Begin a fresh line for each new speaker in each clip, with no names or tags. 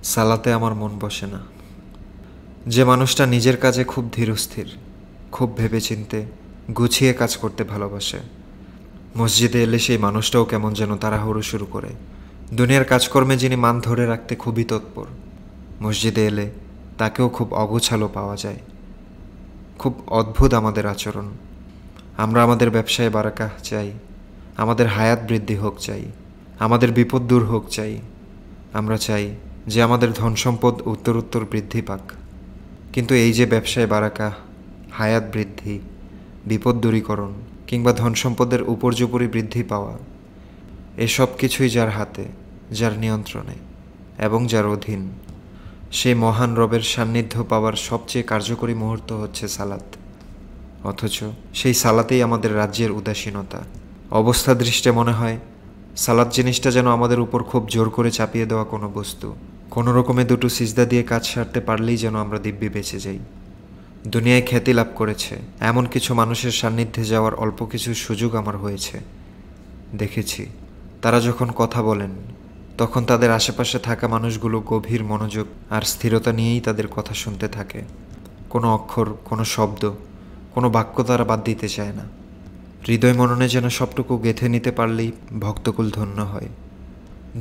সালাতে আমার মন বসে না। যে মানুষটা নিজের কাজে খুব ধীরস্থির, খুব ভেবেচিন্তে গুছিয়ে কাজ করতে ভালোবাসে, মসজিদে এলে সেই মানুষটাও কেমন যেন তাড়াহুড়ো শুরু করে। দুনিয়ার কাজকর্মে যিনি মান ধরে রাখতে খুবই তৎপর, মসজিদে এলে তাকেও খুব অগোছালো পাওয়া যায়। খুব অদ্ভুত আমাদের আচরণ। আমরা আমাদের ব্যবসায় বারাকাহ চাই, আমাদের হায়াত বৃদ্ধি হোক চাই, আমাদের বিপদ দূর হোক চাই। আমরা চাই যে আমাদের ধন সম্পদ উত্তরোত্তর বৃদ্ধি পাক। কিন্তু এই যে ব্যবসায় বারাকাহ, হায়াত বৃদ্ধি, বিপদ দূরীকরণ কিংবা ধন সম্পদের উপর্যুপরি বৃদ্ধি পাওয়া, এসব কিছুই যার হাতে, যার নিয়ন্ত্রণে এবং যার অধীন, সেই মহান রবের সান্নিধ্য পাওয়ার সবচেয়ে কার্যকরী মুহূর্ত হচ্ছে সালাত। অথচ সেই সালাতেই আমাদের রাজ্যের উদাসীনতা। অবস্থা দৃষ্টে মনে হয় সালাত জিনিসটা যেন আমাদের উপর খুব জোর করে চাপিয়ে দেওয়া কোনো বস্তু। কোনো রকমে দুটো সিজদা দিয়ে কাজ সারতে পারলেই যেন আমরা দিব্যি বেঁচে যাই। দুনিয়ায় খ্যাতি লাভ করেছে এমন কিছু মানুষের সান্নিধ্যে যাওয়ার অল্প কিছু সুযোগ আমার হয়েছে। দেখেছি তারা যখন কথা বলেন তখন তাদের আশেপাশে থাকা মানুষগুলো গভীর মনোযোগ আর স্থিরতা নিয়েই তাদের কথা শুনতে থাকে। কোনো অক্ষর, কোনো শব্দ, কোনো বাক্য তারা বাদ দিতে চায় না। হৃদয় মননে যেন সবটুকু গেঁথে নিতে পারলেই ভক্তকুল ধন্য হয়।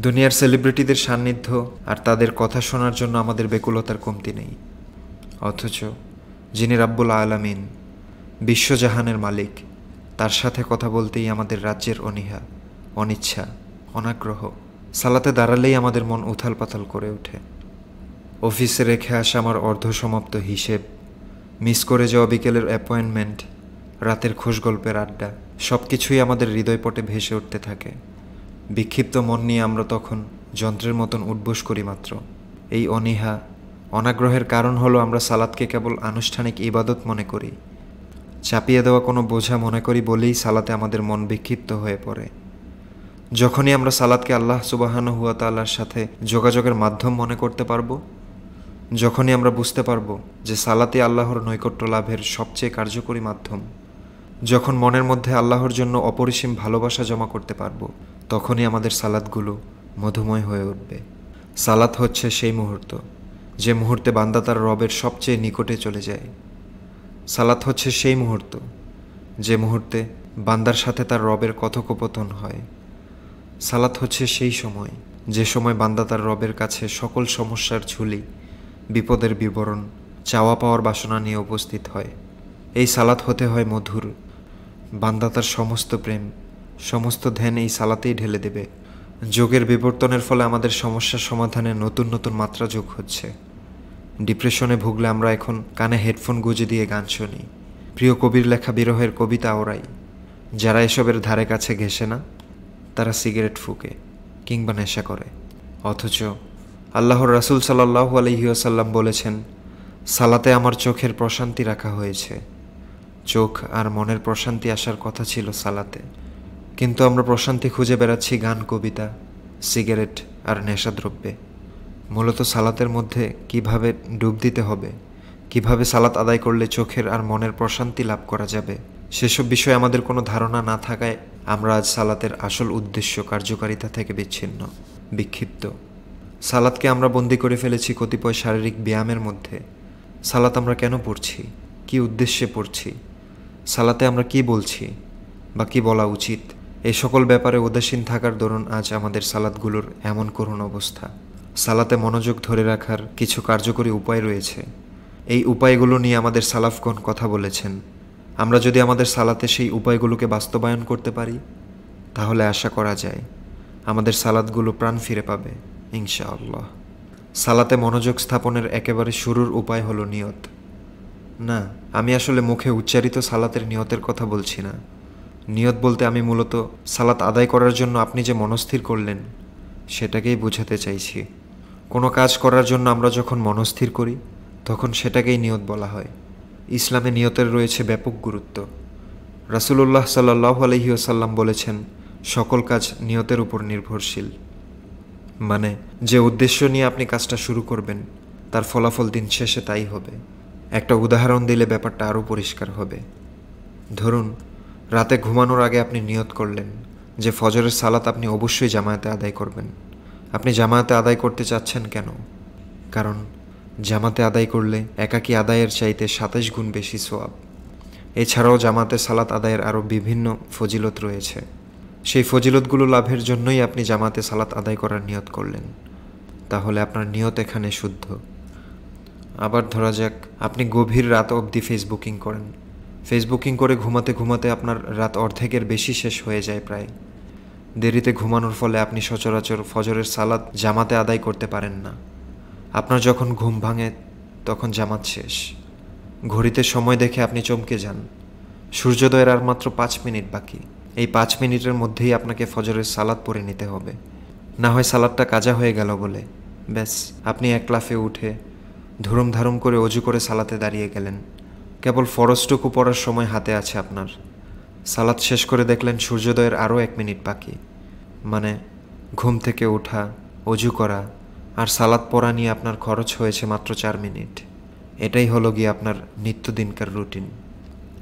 দুনিয়ার সেলিব্রিটিদের সান্নিধ্য আর তাদের কথা শোনার জন্য আমাদের বেকুলতার কমতি নেই। অথচ যিনি রাব্বুল আলামিন, বিশ্বজাহানের মালিক, তার সাথে কথা বলতেই আমাদের রাজ্যের অনীহা, অনিচ্ছা, অনাগ্রহ। সালাতে দাঁড়ালেই আমাদের মন উথাল পাথাল করে ওঠে। অফিসে রেখে আসা আমার অর্ধসমাপ্ত হিসেব, মিস করে যাওয়া বিকেলের অ্যাপয়েন্টমেন্ট, রাতের খোশ গল্পের আড্ডা, সব কিছুই আমাদের হৃদয়পটে ভেসে উঠতে থাকে। বিক্ষিপ্ত মন নিয়ে আমরা তখন যন্ত্রের মতন উঠবোস করি মাত্র। এই অনীহা, অনাগ্রহের কারণ হলো আমরা সালাতকে কেবল আনুষ্ঠানিক ইবাদত মনে করি। চাপিয়ে দেওয়া কোনো বোঝা মনে করি বলেই সালাতে আমাদের মন বিক্ষিপ্ত হয়ে পড়ে। যখনই আমরা সালাতকে আল্লাহ সুবহানাহু ওয়া তাআলার সাথে যোগাযোগের মাধ্যম মনে করতে পারবো, যখনই আমরা বুঝতে পারবো যে সালাতে আল্লাহর নৈকট্য লাভের সবচেয়ে কার্যকরী মাধ্যম, যখন মনের মধ্যে আল্লাহর জন্য অপরিসীম ভালোবাসা জমা করতে পারবো, তখনই আমাদের সালাতগুলো মধুময় হয়ে উঠবে। সালাত হচ্ছে সেই মুহূর্ত যে মুহূর্তে বান্দা তার রবের সবচেয়ে নিকটে চলে যায়। সালাত হচ্ছে সেই মুহূর্ত যে মুহূর্তে বান্দার সাথে তার রবের কথোপকথন হয়। সালাত হচ্ছে সেই সময় যে সময় বান্দা তার রবের কাছে সকল সমস্যার ঝুলি, বিপদের বিবরণ, চাওয়া পাওয়ার বাসনা নিয়ে উপস্থিত হয়। এই সালাত হতে হয় মধুর। বান্দা তার সমস্ত প্রেম, সমস্ত ধ্যান এই সালাতেই ঢেলে দেবে। যোগের বিবর্তনের ফলে আমাদের সমস্যার সমাধানে নতুন নতুন মাত্রা যোগ হচ্ছে। ডিপ্রেশনে ভুগলে আমরা এখন কানে হেডফোন গুঁজে দিয়ে গান শুনি, প্রিয় কবির লেখা বিরহের কবিতা ওরাই। যারা এসবের ধারে কাছে ঘেঁষে না তারা সিগারেট ফুঁকে কিংবা নেশা করে। অথচ আল্লাহর রাসূল সাল্লাল্লাহু আলাইহি ওয়াসাল্লাম বলেছেন, সালাতে আমার চোখের প্রশান্তি রাখা হয়েছে। চোখ আর মনের প্রশান্তি আসার কথা ছিল সালাতে, কিন্তু আমরা প্রশান্তি খুঁজে বেড়াচ্ছি গান, কবিতা, সিগারেট আর নেশাদ্রব্যে। মূলত সালাতের মধ্যে কিভাবে ডুব দিতে হবে, কিভাবে সালাত আদায় করলে চোখের আর মনের প্রশান্তি লাভ করা যাবে, সেসব বিষয়ে আমাদের কোনো ধারণা না থাকায় আমরা আজ সালাতের আসল উদ্দেশ্য কার্যকারিতা থেকে বিচ্ছিন্ন, বিক্ষিপ্ত। সালাতকে আমরা বন্দি করে ফেলেছি কতিপয় শারীরিক ব্যায়ামের মধ্যে। সালাত আমরা কেন পড়ছি, কি উদ্দেশ্যে পড়ছি, সালাতে আমরা কি বলছি বা কি বলা উচিত, এই সকল ব্যাপারে উদাসীন থাকার দরুন আজ আমাদের সালাতগুলোর এমন করুণ অবস্থা। সালাতে মনোযোগ ধরে রাখার কিছু কার্যকরী উপায় রয়েছে। এই উপায়গুলো নিয়ে আমাদের সালাফগণ কথা বলেছেন। আমরা যদি আমাদের সালাতে সেই উপায়গুলোকে বাস্তবায়ন করতে পারি, তাহলে আশা করা যায় আমাদের সালাতগুলো প্রাণ ফিরে পাবে ইনশাআল্লাহ। সালাতে মনোযোগ স্থাপনের একেবারে শুরুর উপায় হলো নিয়ত। না, আমি আসলে মুখে উচ্চারিত সালাতের নিয়তের কথা বলছি না। নিয়ত বলতে আমি মূলত সালাত আদায় করার জন্য আপনি যে মনস্থির করলেন সেটাকেই বোঝাতে চাইছি। কোনো কাজ করার জন্য আমরা যখন মনস্থির করি তখন সেটাকেই নিয়ত বলা হয়। ইসলামে নিয়তের রয়েছে ব্যাপক গুরুত্ব। রাসূলুল্লাহ সাল্লাল্লাহু আলাইহি ওয়াসাল্লাম বলেছেন, সকল কাজ নিয়তের উপর নির্ভরশীল। মানে যে উদ্দেশ্য নিয়ে আপনি কাজটা শুরু করবেন তার ফলাফল দিন শেষে তাই হবে। একটা উদাহরণ দিলে ব্যাপারটা আরও পরিষ্কার হবে। ধরুন, রাতে ঘুমানোর আগে আপনি নিয়ত করলেন যে ফজরের সালাত আপনি অবশ্যই জামায়াতে আদায় করবেন। আপনি জামায়াতে আদায় করতে চাচ্ছেন কেন? কারণ জামাতে আদায় করলে একাকী আদায়ের চাইতে ২৭ গুণ বেশি সওয়াব। এছাড়াও জামাতে সালাত আদায়ের আরও বিভিন্ন ফজিলত রয়েছে। সেই ফজিলতগুলো লাভের জন্যই আপনি জামাতে সালাত আদায় করার নিয়ত করলেন। তাহলে আপনার নিয়ত এখানে শুদ্ধ। আবার ধরা যাক আপনি গভীর রাত অবধি ফেসবুকিং করেন। ফেসবুকিং করে ঘুমাতে ঘুমাতে আপনার রাত অর্ধেকের বেশি শেষ হয়ে যায় প্রায়। দেরিতে ঘুমানোর ফলে আপনি সচরাচর ফজরের সালাত জামাতে আদায় করতে পারেন না। আপনার যখন ঘুম ভাঙে তখন জামাত শেষ। ঘড়িতে সময় দেখে আপনি চমকে যান, সূর্যোদয়ের আর মাত্র ৫ মিনিট বাকি। এই ৫ মিনিটের মধ্যেই আপনাকে ফজরের সালাত পড়ে নিতে হবে, না হয় সালাদটা কাজা হয়ে গেল বলে ব্যাস আপনি এক লাফে উঠে ধুরুম ধারুম করে অজু করে সালাতে দাঁড়িয়ে গেলেন। কেবল ফরজটুকু পড়ার সময় হাতে আছে আপনার। সালাত শেষ করে দেখলেন সূর্যোদয়ের আরও ১ মিনিট বাকি। মানে ঘুম থেকে ওঠা, অজু করা আর সালাত পড়া নিয়ে আপনার খরচ হয়েছে মাত্র ৪ মিনিট। এটাই হলো গিয়ে আপনার নিত্যদিনকার রুটিন।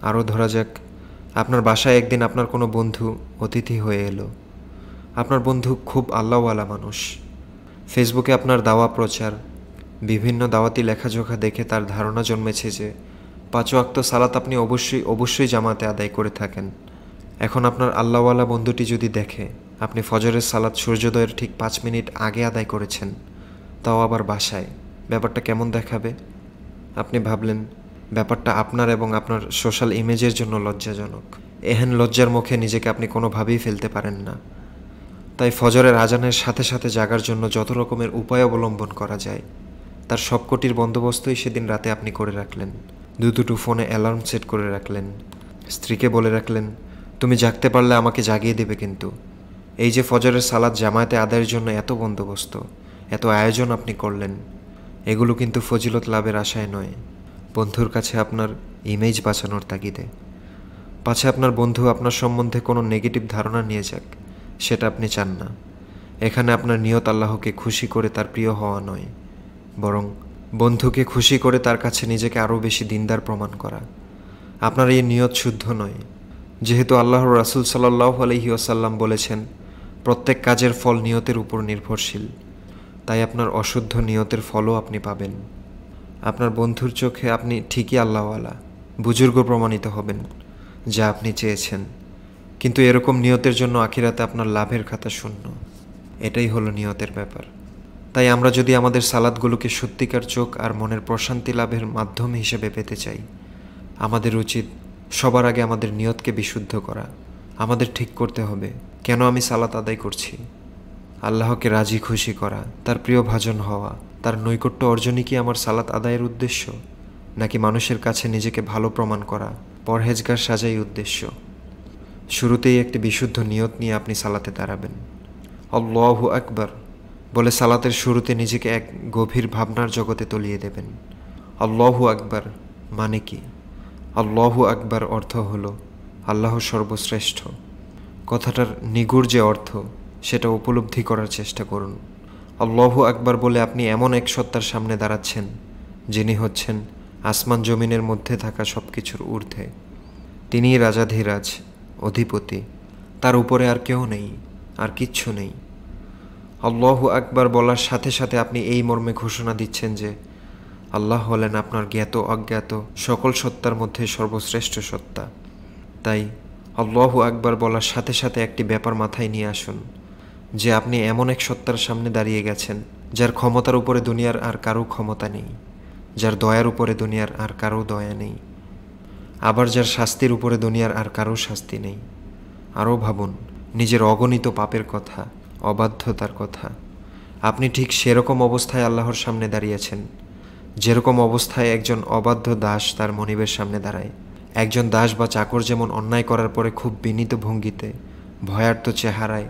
আরও ধরা যাক আপনার বাসায় একদিন আপনার কোনো বন্ধু অতিথি হয়ে এলো। আপনার বন্ধু খুব আল্লাহওয়ালা মানুষ। ফেসবুকে আপনার দাওয়া প্রচার, বিভিন্ন দাওয়াতি লেখাজোখা দেখে তার ধারণা জন্মেছে যে ৫ ওয়াক্ত সালাত আপনি অবশ্যই জামাতে আদায় করে থাকেন। এখন আপনার আল্লাহওয়ালা বন্ধুটি যদি দেখে আপনি ফজরের সালাত সূর্যোদয়ের ঠিক ৫ মিনিট আগে আদায় করেছেন, তাও আবার বাসায়, ব্যাপারটা কেমন দেখাবে? আপনি ভাবলেন ব্যাপারটা আপনার এবং আপনার সোশ্যাল ইমেজের জন্য লজ্জাজনক। এহেন লজ্জার মুখে নিজেকে আপনি কোনোভাবেই ফেলতে পারেন না। তাই ফজরের আজানের সাথে সাথে জাগার জন্য যত রকমের উপায় অবলম্বন করা যায় তার সবকটির বন্দোবস্তই সেদিন রাতে আপনি করে রাখলেন। দুটো ফোনে অ্যালার্ম সেট করে রাখলেন। স্ত্রীকে বলে রাখলেন, তুমি জাগতে পারলে আমাকে জাগিয়ে দেবে কিন্তু। এই যে ফজরের সালাত জামায়াতে আদায়ের জন্য এত বন্দোবস্ত, এত আয়োজন আপনি করলেন, এগুলো কিন্তু ফজিলত লাভের আশায় নয়, বন্ধুর কাছে আপনার ইমেজ বাঁচানোর তাগিদে। পাছে আপনার বন্ধু আপনার সম্বন্ধে কোনো নেগেটিভ ধারণা নিয়ে যাক, সেটা আপনি চান না। এখানে আপনার নিয়ত আল্লাহকে খুশি করে তার প্রিয় হওয়া নয়, বরং বন্ধুকে খুশি করে তার কাছে নিজেকে আরও বেশি দিনদার প্রমাণ করা। আপনার এই নিয়ত শুদ্ধ নয়। যেহেতু আল্লাহর রাসূল সাল্লাল্লাহু আলাইহি ওয়াসাল্লাম বলেছেন প্রত্যেক কাজের ফল নিয়তের উপর নির্ভরশীল, তাই আপনার অশুদ্ধ নিয়তের ফলও আপনি পাবেন। আপনার বন্ধুর চোখে আপনি ঠিকই আল্লাহওয়ালা, বুজুর্গ প্রমাণিত হবেন, যা আপনি চেয়েছেন, কিন্তু এরকম নিয়তের জন্য আখিরাতে আপনার লাভের খাতা শূন্য। এটাই হলো নিয়তের ব্যাপার। তাই আমরা যদি আমাদের সালাদগুলোকে সত্যিকার চোখ আর মনের প্রশান্তি লাভের মাধ্যম হিসেবে পেতে চাই, আমাদের উচিত সবার আগে আমাদের নিয়তকে বিশুদ্ধ করা। আমাদের ঠিক করতে হবে, কেন আমি সালাত আদায় করছি? আল্লাহকে রাজি খুশি করা, তার প্রিয় ভাজন হওয়া, তার নৈকট্য অর্জনই কি আমার সালাত আদায়ের উদ্দেশ্য, নাকি মানুষের কাছে নিজেকে ভালো প্রমাণ করা, পরহেজগার সাজাই উদ্দেশ্য? শুরুতেই একটি বিশুদ্ধ নিয়ত নিয়ে আপনি সালাতে দাঁড়াবেন। আল্লাহু আকবার বলে সালাতের শুরুতে নিজেকে এক গভীর ভাবনার জগতে তলিয়ে দেবেন। আল্লাহু আকবার মানে কি? আল্লাহু আকবার অর্থ হলো আল্লাহ সর্বশ্রেষ্ঠ। কথাটার নিগুড় যে অর্থ সেটা উপলব্ধি করার চেষ্টা করুন। আল্লাহু আকবার বলে আপনি এমন এক সত্তার সামনে দাঁড়াচ্ছেন যিনি হচ্ছেন আসমান জমিনের মধ্যে থাকা সব কিছুর ঊর্ধ্বে। তিনিই রাজাধিরাজ, অধিপতি, তার উপরে আর কেউ নেই, আর কিচ্ছু নেই। আল্লাহু আকবার বলার সাথে সাথে আপনি এই মর্মে ঘোষণা দিচ্ছেন যে আল্লাহ হলেন আপনার জ্ঞাত অজ্ঞাত সকল সত্তার মধ্যে সর্বশ্রেষ্ঠ সত্তা। তাই আল্লাহু আকবার বলার সাথে সাথে একটি ব্যাপার মাথায় নিয়ে আসুন যে আপনি এমন এক সত্তার সামনে দাঁড়িয়ে গেছেন যার ক্ষমতার উপরে দুনিয়ার আর কারো ক্ষমতা নেই, যার দয়ার উপরে দুনিয়ার আর কারো দয়া নেই, আবার যার শাস্তির উপরে দুনিয়ার আর কারো শাস্তি নেই। আরও ভাবুন নিজের অগণিত পাপের কথা, অবাধ্যতার কথা। আপনি ঠিক সেরকম অবস্থায় আল্লাহর সামনে দাঁড়িয়েছেন যেরকম অবস্থায় একজন অবাধ্য দাস তার মনিবের সামনে দাঁড়ায়। একজন দাস বা চাকর যেমন অন্যায় করার পরে খুব বিনীত ভঙ্গিতে, ভয়ার্ত চেহারায়,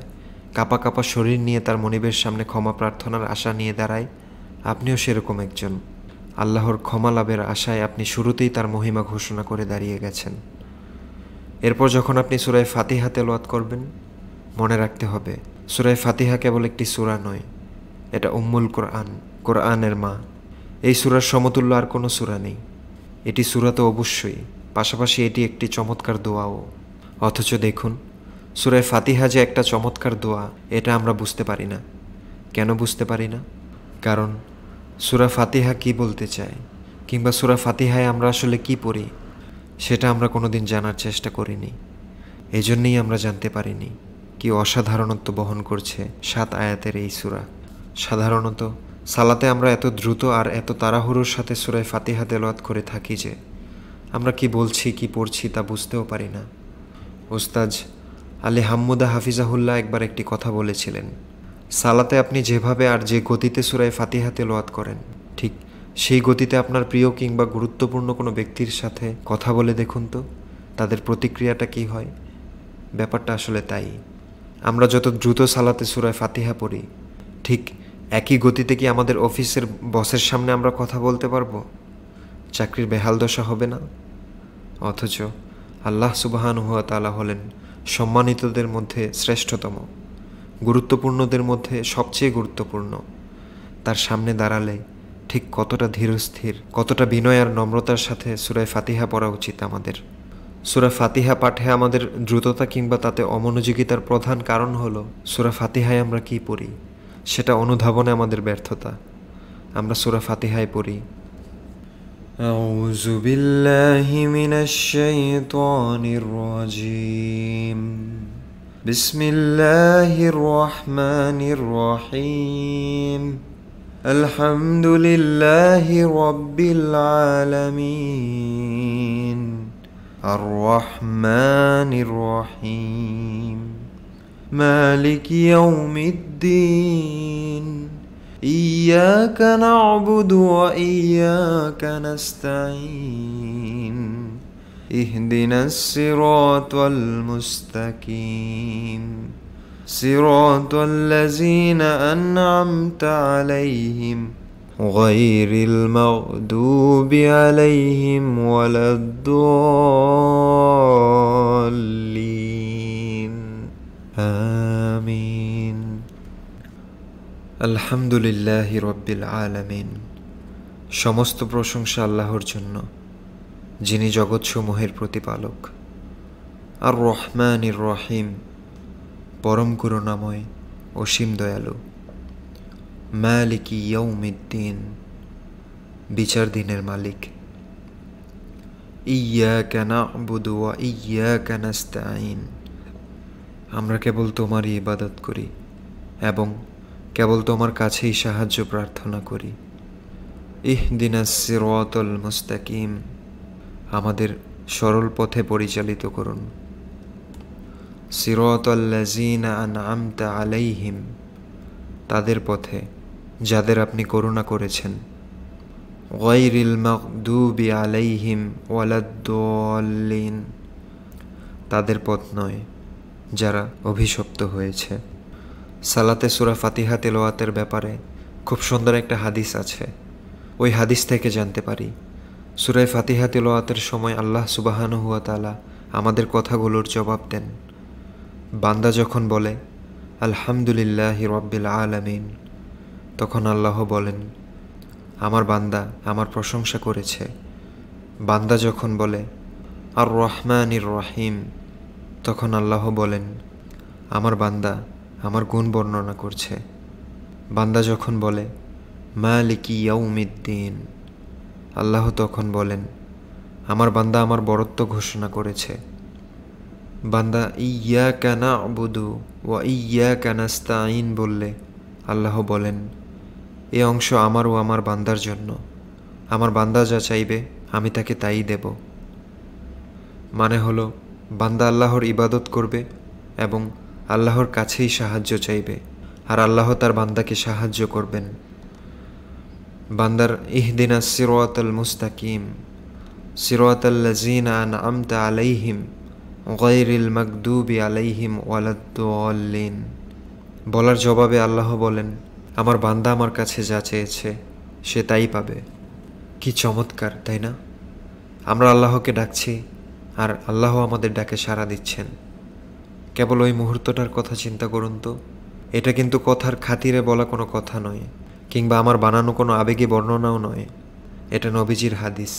কাঁপা কাঁপা শরীর নিয়ে তার মনিবের সামনে ক্ষমা প্রার্থনার আশা নিয়ে দাঁড়ায়, আপনিও সেরকম একজন। আল্লাহর ক্ষমা লাভের আশায় আপনি শুরুতেই তার মহিমা ঘোষণা করে দাঁড়িয়ে গেছেন। এরপর যখন আপনি সূরা ফাতিহা তেলাওয়াত করবেন, মনে রাখতে হবে সূরা ফাতিহা কেবল একটি সূরা নয়, এটা উম্মুল কোরআন, কোরআনের মা। এই সূরার সমতুল্য আর কোনো সূরা নেই। এটি সূরা তো অবশ্যই, পাশাপাশি এটি একটি চমৎকার দোয়াও। অথচ দেখুন সূরা ফাতিহা যে একটা চমৎকার দোয়া, এটা আমরা বুঝতে পারি না। কেন বুঝতে পারি না? কারণ সূরা ফাতিহা কি বলতে চায়, কিংবা সূরা ফাতিহায় আমরা আসলে কি পড়ি, সেটা আমরা কোনোদিন জানার চেষ্টা করিনি। এজন্যই আমরা জানতে পারিনি কি অসাধারণত্ব বহন করছে 7 আয়াতের এই সূরা। সাধারণত সালাতে আমরা এত দ্রুত আর এত তাড়াহুড়োর সাথে সূরা ফাতিহা তেলাওয়াত করে থাকি যে আমরা কি বলছি কি পড়ছি তা বুঝতেও পারি না। ওস্তাজ আলী হাম্মুদা হাফিজাহুল্লাহ একবার একটি কথা বলেছিলেন, সালাতে আপনি যেভাবে আর যে গতিতে সূরা ফাতিহা তেলাওয়াত করেন, ঠিক সেই গতিতে আপনার প্রিয় কিংবা গুরুত্বপূর্ণ কোনো ব্যক্তির সাথে কথা বলে দেখুন তো তাদের প্রতিক্রিয়াটা কী হয়। ব্যাপারটা আসলে তাই। আমরা যত দ্রুত সালাতে সূরা ফাতিহা পড়ি, ঠিক একই গতিতে কি আমাদের অফিসের বসের সামনে আমরা কথা বলতে পারবো? চাকরির বেহাল দশা হবে না? অথচ আল্লাহ সুবহানাহু ওয়া তাআলা হলেন সম্মানিতদের মধ্যে শ্রেষ্ঠতম, গুরুত্বপূর্ণদের মধ্যে সবচেয়ে গুরুত্বপূর্ণ। তার সামনে দাঁড়ালে ঠিক কতটা ধীরস্থির, কতটা বিনয় আর নম্রতার সাথে সূরা ফাতিহা পড়া উচিত আমাদের। সূরা ফাতিহা পাঠে আমাদের দ্রুততা কিংবা তাতে অমনোযোগিতার প্রধান কারণ হলো সূরা ফাতিহায় আমরা কি পড়ি সেটা অনুধাবনে আমাদের ব্যর্থতা। আমরা সূরা ফাতিহায় পড়ি, আউযু বিল্লাহি মিনাশ শাইতানির রাজীম, বিসমিল্লাহির রহমানির রহিম, আলহামদুলিল্লাহি রাব্বিল আলামিন, আর রহমানির রহিম, মালিকি ইয়াউমিদ্দিন, ইয়্যাকা না'বুদু ওয়া ইয়্যাকা নাস্তাঈন, ইহদিনাস সিরাতাল মুস্তাকিম, সিরাতাল লাযীনা আন'আমতা আলাইহিম গায়রিল মাগদুবি আলাইহিম ওয়ালাদ-দাল্লিন। আমিন। আলহামদুলিল্লাহি রাব্বিল আলামিন। সমস্ত প্রশংসা আল্লাহর জন্য, যিনি জগৎসমূহের প্রতিপালক। আর রহমানির রহিম, পরম করুণাময়, অসীম দয়ালু। মালিকি ইয়াউমিদ্দিন, বিচার দিনের মালিক। ইয়্যাকা না'বুদু ওয়া ইয়্যাকা নাস্তাঈন, আমরা কেবল তোমারই ইবাদত করি এবং কেবল তোমার কাছেই সাহায্য প্রার্থনা করি। ইহদিনাস সিরাতাল মুস্তাকিম, আমাদের সরল পথে পরিচালিত করুন। সিরাতাল লাযীনা আন'আমতা আলাইহিম, তাদের পথে যাদের আপনি করুণা করেছেন। গায়রিল মাগদুবি আলাইহিম ওয়ালাদ-দাল্লিন, তাদের পথ নয় যারা অভিশপ্ত হয়েছে। সালাতে সূরা ফাতিহা তেলাওয়াতের ব্যাপারে খুব সুন্দর একটা হাদিস আছে। ওই হাদিস থেকে জানতে পারি সূরা ফাতিহা তেলাওয়াতের সময় আল্লাহ সুবহানাহু ওয়া তাআলা আমাদের কথাগুলোর জবাব দেন। বান্দা যখন বলে আলহামদুলিল্লাহি রাব্বিল আলামিন, তখন আল্লাহ বলেন আমার বান্দা আমার প্রশংসা করেছে। বান্দা যখন বলে আর রহমানির রহিম, তখন আল্লাহ বলেন আমার বান্দা আমার গুণ বর্ণনা করছে। বান্দা যখন বলে মালিকি ইয়াউমিদ্দিন, আল্লাহ তখন বলেন আমার বান্দা আমার বরত্ব ঘোষণা করেছে। বান্দা ইয়্যাকা না'বুদু ওয়া ইয়্যাকা নাস্তাঈন বললে আল্লাহ বলেন এ অংশ আমার ও আমার বান্দার জন্য, আমার বান্দা যা চাইবে আমি তাকে তাই দেব। মানে হলো বান্দা আল্লাহর ইবাদত করবে এবং আল্লাহর কাছেই সাহায্য চাইবে, আর আল্লাহ তার বান্দাকে সাহায্য করবেন। বান্দার ইহদিনাস সিরাতাল মুস্তাকিম, সিরাতাল লাযীনা আন'আমতা আলাইহিম গায়রিল মাগদুবি আলাইহিম ওয়ালাদ-দাল্লিন বলার জবাবে আল্লাহ বলেন আমার বান্দা আমার কাছে যা চেয়েছে সে তাই পাবে। কি চমৎকার, তাই না? আমরা আল্লাহকে ডাকছি আর আল্লাহ আমাদের ডাকে সাড়া দিচ্ছেন। কেবল ওই মুহূর্তটার কথা চিন্তা করুন তো। এটা কিন্তু কথার খাতিরে বলা কোনো কথা নয়, কিংবা আমার বানানো কোনো আবেগী বর্ণনাও নয়। এটা নবীজির হাদিস।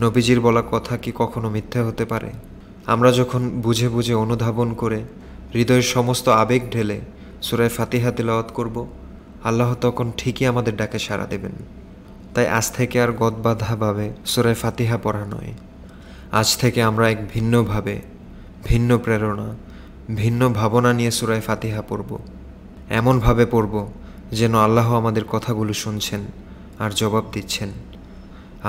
নবীজির বলা কথা কি কখনো মিথ্যা হতে পারে? আমরা যখন বুঝে বুঝে অনুধাবন করে হৃদয়ের সমস্ত আবেগ ঢেলে সূরা ফাতিহা তিলাওয়াত করব, আল্লাহ তখন ঠিকই আমাদের ডাকে সাড়া দেবেন। তাই আজ থেকে আর গদবাঁধাভাবে সূরা ফাতিহা পড়া নয়। আজ থেকে আমরা এক ভিন্নভাবে, ভিন্ন প্রেরণা, ভিন্ন ভাবনা নিয়ে সূরা ফাতিহা পড়ব। এমনভাবে পড়ব যেন আল্লাহ আমাদের কথাগুলো শুনছেন আর জবাব দিচ্ছেন।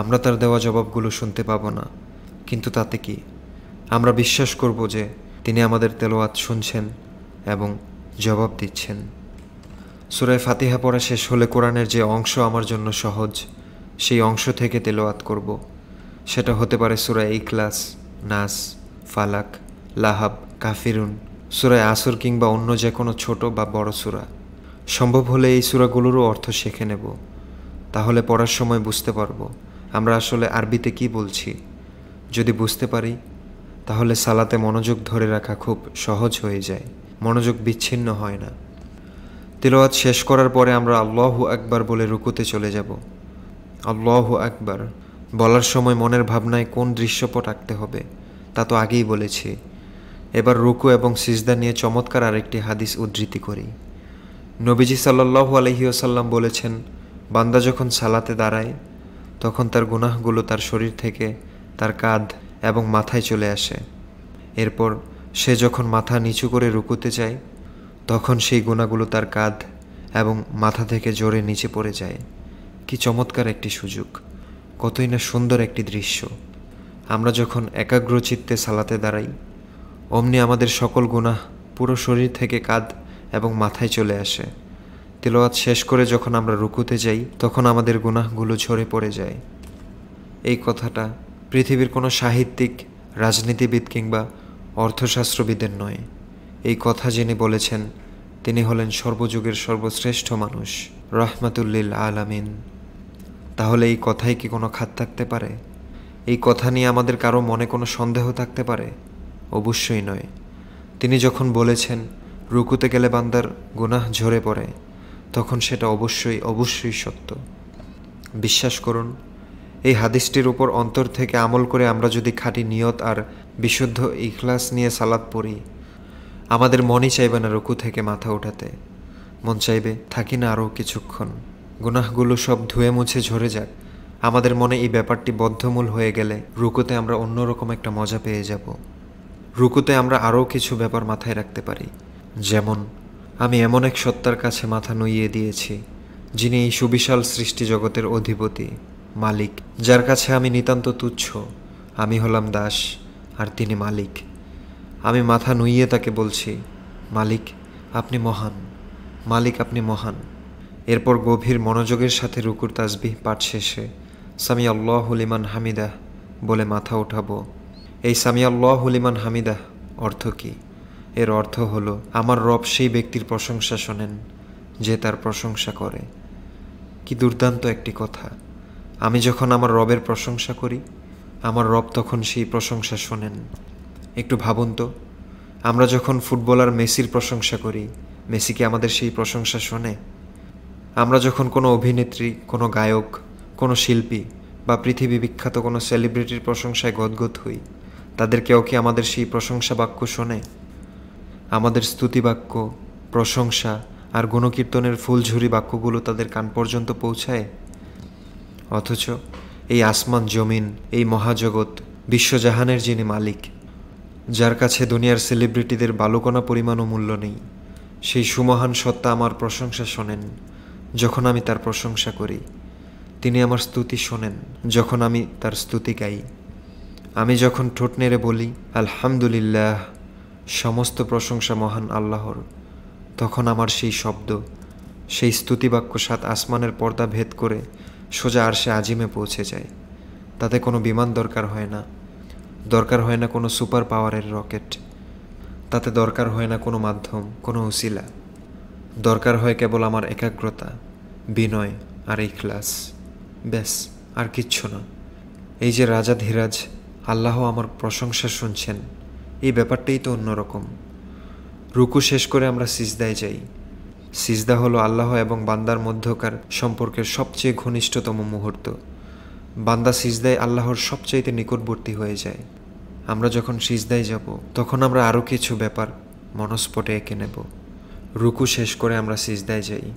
আমরা তার দেওয়া জবাবগুলো শুনতে পাবো না, কিন্তু তাতে কি, আমরা বিশ্বাস করব যে তিনি আমাদের তেলাওয়াত শুনছেন এবং জবাব দিচ্ছেন। সূরা ফাতিহা পড়া শেষ হলে কোরআনের যে অংশ আমার জন্য সহজ, সেই অংশ থেকে তেলাওয়াত করব। সেটা হতে পারে সূরা ইখলাস, নাস, ফালাক, লাহাব, কাফিরুন, সূরা আসর কিংবা অন্য যে কোনো ছোট বা বড় সূরা। সম্ভব হলে এই সূরাগুলোরও অর্থ শিখে নেব। তাহলে পড়ার সময় বুঝতে পারবো আমরা আসলে আরবিতে কি বলছি। যদি বুঝতে পারি তাহলে সালাতে মনোযোগ ধরে রাখা খুব সহজ হয়ে যায়, মনোযোগ বিচ্ছিন্ন হয় না। তিলাওয়াত শেষ করার পরে আমরা আল্লাহু আকবার বলে রুকুতে চলে যাব। আল্লাহু আকবার বলার সময় মনের ভাবনায় কোন দৃশ্যপট আঁকতে হবে তা তো আগেই বলেছি। এবার রুকু এবং সিজদা নিয়ে চমৎকার আরেকটি হাদিস উদ্ধৃতি করি। নবীজি সাল্লাল্লাহু আলাইহি ওয়াসাল্লাম বলেছেন, বান্দা যখন সালাতে দাঁড়ায় তখন তার গুনাহগুলো তার শরীর থেকে তার কাঁধ এবং মাথায় চলে আসে। এরপর সে যখন মাথা নিচু করে রুকুতে যায় তখন সেই গুনাহগুলো তার কাঁধ এবং মাথা থেকে জোরে নিচে পড়ে যায়। কি চমৎকার একটি সুযোগ, কতই না সুন্দর একটি দৃশ্য। আমরা যখন একাগ্রচিত্তে সালাতে দাঁড়াই অমনি আমাদের সকল গুনাহ পুরো শরীর থেকে কাঁধ এবং মাথায় চলে আসে। তিলাওয়াত শেষ করে যখন আমরা রুকুতে যাই তখন আমাদের গুনাহগুলো ঝরে পড়ে যায়। এই কথাটা পৃথিবীর কোনো সাহিত্যিক, রাজনীতিবিদ কিংবা অর্থশাস্ত্রবিদের নয়। এই কথা যিনি বলেছেন তিনি হলেন সর্বযুগের সর্বশ্রেষ্ঠ মানুষ, রাহমাতুল্লিল আলামিন। তাহলে এই কথায় কি কোনো খাত থাকতে পারে? এই কথা নিয়ে আমাদের কারো মনে কোনো সন্দেহ থাকতে পারে? অবশ্যই নয়। তিনি যখন বলেছেন রুকুতে গেলে বান্দার গুনাহ ঝরে পড়ে, তখন সেটা অবশ্যই সত্য। বিশ্বাস করুন, এই হাদিসটির উপর অন্তর থেকে আমল করে আমরা যদি খাঁটি নিয়ত আর বিশুদ্ধ ইখলাস নিয়ে সালাত পড়ি, আমাদের মনই চাইবে না রুকু থেকে মাথা ওঠাতে। মন চাইবে থাকি না আরও কিছুক্ষণ, গুনাহগুলো সব ধুয়ে মুছে ঝরে যাক। আমাদের মনে এই ব্যাপারটি বদ্ধমূল হয়ে গেলে রুকুতে আমরা অন্যরকম একটা মজা পেয়ে যাব। রুকুতে আমরা আরও কিছু ব্যাপার মাথায় রাখতে পারি, যেমন আমি এমন এক সত্তার কাছে মাথা নুইয়ে দিয়েছি যিনি এই সুবিশাল সৃষ্টি জগতের অধিপতি, মালিক, যার কাছে আমি নিতান্ত তুচ্ছ। আমি হলাম দাস আর তিনি মালিক। আমি মাথা নুইয়ে তাকে বলছি, মালিক আপনি মহান, মালিক আপনি মহান। এরপর গভীর মনোযোগের সাথে রুকুর তাসবিহ পাঠ শেষে সামি আল্লাহু লিমান হামিদাহ বলে মাথা ওঠাবো। এই সামি আল্লাহু লিমান হামিদাহ অর্থ কী? এর অর্থ হলো আমার রব সেই ব্যক্তির প্রশংসা শোনেন যে তার প্রশংসা করে। কি দুর্দান্ত একটি কথা! আমি যখন আমার রবের প্রশংসা করি আমার রব তখন সেই প্রশংসা শোনেন। একটু ভাবুন তো, আমরা যখন ফুটবলার মেসির প্রশংসা করি, মেসি কি আমাদের সেই প্রশংসা শোনে? আমরা যখন কোনো অভিনেত্রী, কোনো গায়ক, কোনো শিল্পী বা পৃথিবী বিখ্যাত কোনো সেলিব্রিটির প্রশংসায় গদগদ হই, তাদের কেউ কি আমাদের সেই প্রশংসা বাক্য শোনে? আমাদের স্তুতিবাক্য, প্রশংসা আর গুণকীর্তনের ফুলঝুরি বাক্যগুলো তাদের কান পর্যন্ত পৌঁছায়? অথচ এই আসমান জমিন, এই মহাজগৎ, বিশ্বজাহানের যিনি মালিক, যার কাছে দুনিয়ার সেলিব্রিটিদের বালুকণা পরিমাণও মূল্য নেই, সেই সুমহান সত্তা আমার প্রশংসা শোনেন যখন আমি তার প্রশংসা করি। তিনি আমার স্তুতি শোনেন যখন আমি তার স্তুতি গাই। আমি যখন ঠোঁট নেড়ে বলি আলহামদুলিল্লাহ, সমস্ত প্রশংসা মহান আল্লাহর, তখন আমার সেই শব্দ, সেই স্তুতিবাক্য সাত আসমানের পর্দা ভেদ করে সোজা আরশে আজিমে পৌঁছে যায়। তাতে কোনো বিমান দরকার হয় না, দরকার হয় না কোনো সুপার পাওয়ারের রকেট, তাতে দরকার হয় না কোনো মাধ্যম, কোনো উসিলা। দরকার হয় কেবল আমার একাগ্রতা, বিনয় আর ইখলাস, ব্যাস আর কিচ্ছু না। এই যে রাজাধিরাজ আল্লাহ আমার প্রশংসা শুনছেন, এই ব্যাপারটাই তো অন্যরকম। রুকু শেষ করে আমরা সিজদায় যাই। সিজদা হলো আল্লাহ এবং বান্দার মধ্যকার সম্পর্কের সবচেয়ে ঘনিষ্ঠতম মুহূর্ত। বান্দা সিজদায় আল্লাহর সবচাইতে নিকটবর্তী হয়ে যায়। আমরা যখন সিজদায় যাব তখন আমরা আরও কিছু ব্যাপার মনস্পটে এঁকে নেব। রুকু শেষ করে আমরা সিজদায় যাই।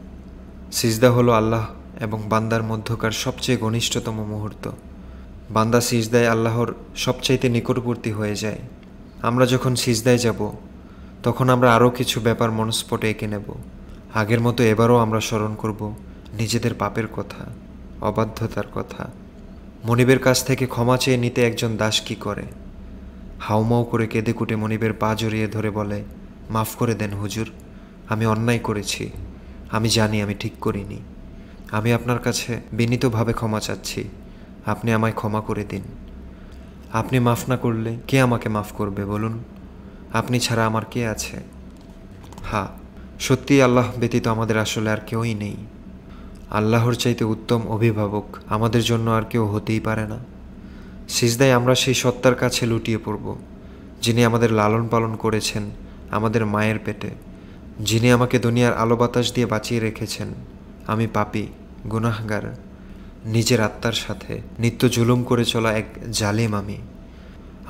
সিজদা হলো আল্লাহ এবং বান্দার মধ্যকার সবচেয়ে ঘনিষ্ঠতম মুহূর্ত। বান্দা সিজদায় আল্লাহর সবচাইতে নিকটবর্তী হয়ে যায়। আমরা যখন সিজদায় যাব তখন আমরা আরও কিছু ব্যাপার মনস্ফটে এঁকে নেব। আগের মতো এবারও আমরা স্মরণ করব নিজেদের পাপের কথা, অবাধ্যতার কথা। মনিবের কাছ থেকে ক্ষমা চেয়ে নিতে একজন দাস কী করে? হাউমাউ করে কেঁদে কুটে মনিবের পা জড়িয়ে ধরে বলে, মাফ করে দেন হুজুর, আমি অন্যায় করেছি, আমি জানি আমি ঠিক করিনি, আমি আপনার কাছে বিনীতভাবে ক্ষমা চাচ্ছি, আপনি আমায় ক্ষমা করে দিন। আপনি মাফ না করলে কে আমাকে মাফ করবে বলুন? আপনি ছাড়া আমার কে আছে? হ্যাঁ, সত্যিই আল্লাহ ব্যতীত আমাদের আসলে আর কেউই নেই। আল্লাহর চাইতে উত্তম অভিভাবক আমাদের জন্য আর কেউ হতেই পারে না। সিজদায় আমরা সেই সত্তার কাছে লুটিয়ে পড়ব, যিনি আমাদের লালন পালন করেছেন আমাদের মায়ের পেটে, যিনি আমাকে দুনিয়ার আলো বাতাস দিয়ে বাঁচিয়ে রেখেছেন। আমি পাপী, গুনাহগার, নিজের আত্মার সাথে নিত্য জুলুম করে চলা এক জালিম আমি।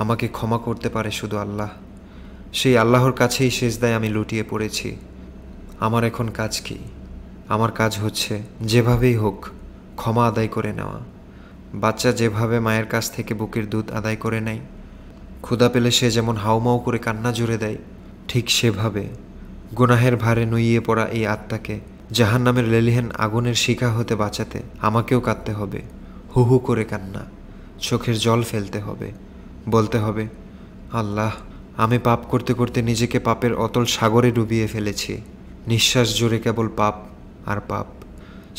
আমাকে ক্ষমা করতে পারে শুধু আল্লাহ। সেই আল্লাহর কাছেই সিজদায় আমি লুটিয়ে পড়েছি। আমার এখন কাজ কি? আমার কাজ হচ্ছে যেভাবেই হোক ক্ষমা আদায় করে নেওয়া। বাচ্চা যেভাবে মায়ের কাছ থেকে বুকের দুধ আদায় করে নেয়, ক্ষুধা পেলে সে যেমন হাউমাউ করে কান্না জুড়ে দেয়, ঠিক সেভাবে গুনাহের ভারে নুইয়ে পড়া এই আত্মাকে জাহান্নামের লেলিহান আগুনের শিখা হতে বাঁচাতে আমাকেও কাঁদতে হবে, হু হু করে কান্না, চোখের জল ফেলতে হবে, বলতে হবে, আল্লাহ, আমি পাপ করতে করতে নিজেকে পাপের অতল সাগরে ডুবিয়ে ফেলেছি। নিঃশ্বাস জুড়ে কেবল পাপ আর পাপ,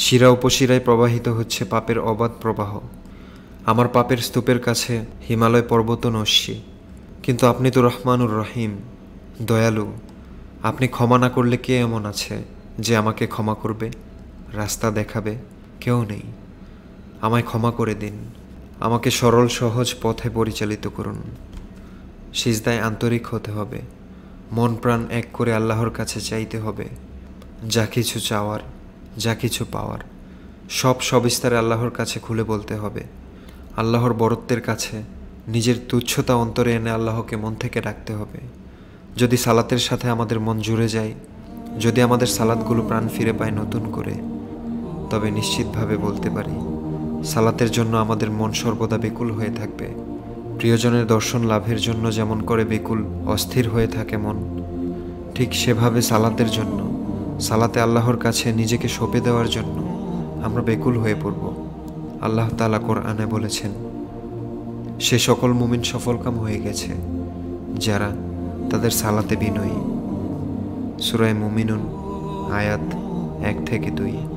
শিরা উপশিরায় প্রবাহিত হচ্ছে পাপের অবাধ প্রবাহ। আমার পাপের স্তূপের কাছে হিমালয় পর্বত নস্যি, কিন্তু আপনি তো রহমানুর রহিম, দয়ালু। আপনি ক্ষমা না করলে কে এমন আছে যে আমাকে ক্ষমা করবে, রাস্তা দেখাবে? কেউ নেই। আমায় ক্ষমা করে দিন, আমাকে সরল সহজ পথে পরিচালিত করুন। সিজদায় আন্তরিক হতে হবে, মন প্রাণ এক করে আল্লাহর কাছে চাইতে হবে। যা কিছু চাওয়ার, যা কিছু পাওয়ার, সব সবিস্তারে আল্লাহর কাছে খুলে বলতে হবে। আল্লাহর বরত্বের কাছে নিজের তুচ্ছতা অন্তরে এনে আল্লাহকে মন থেকে ডাকতে হবে। যদি সালাতের সাথে আমাদের মন জুড়ে যায়, যদি আমাদের সালাতগুলো প্রাণ ফিরে পায় নতুন করে, তবে নিশ্চিতভাবে বলতে পারি সালাতের জন্য আমাদের মন সর্বদা বেকুল হয়ে থাকবে। প্রিয়জনের দর্শন লাভের জন্য যেমন করে বেকুল অস্থির হয়ে থাকে মন, ঠিক সেভাবে সালাতের জন্য, সালাতে আল্লাহর কাছে নিজেকে সঁপে দেওয়ার জন্য আমরা বেকুল হয়ে পড়ব। আল্লাহ তাআলা কোরআনে বলেছেন, সে সকল মুমিন সফলকাম হয়ে গেছে যারা তাদের সালাতে বিনয়ী। সূরা মুমিনুন আয়াত 1 থেকে 2।